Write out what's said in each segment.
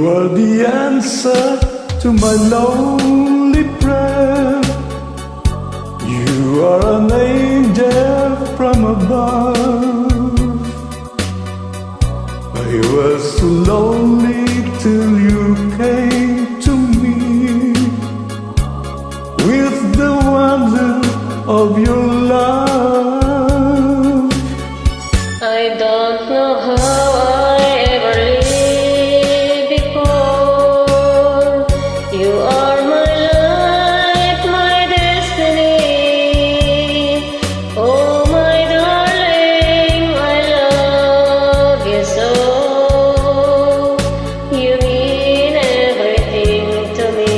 are the answer to my lonely prayer. You are an angel from above. I was so lonely till you came to me with the wonder of your love. I don't know how I ever lived before. You are my life, my destiny. Oh my darling, I love you so. You mean everything to me.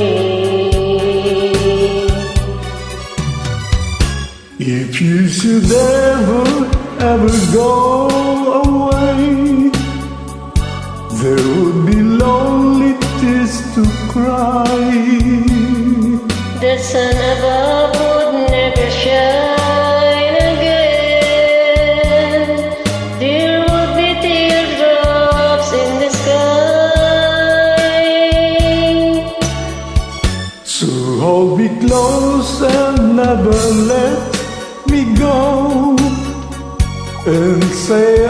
If you should ever go away, there would be lonely tears to cry. The sun above would never shine again. There would be teardrops in the sky. So hold me close and never let me go, and say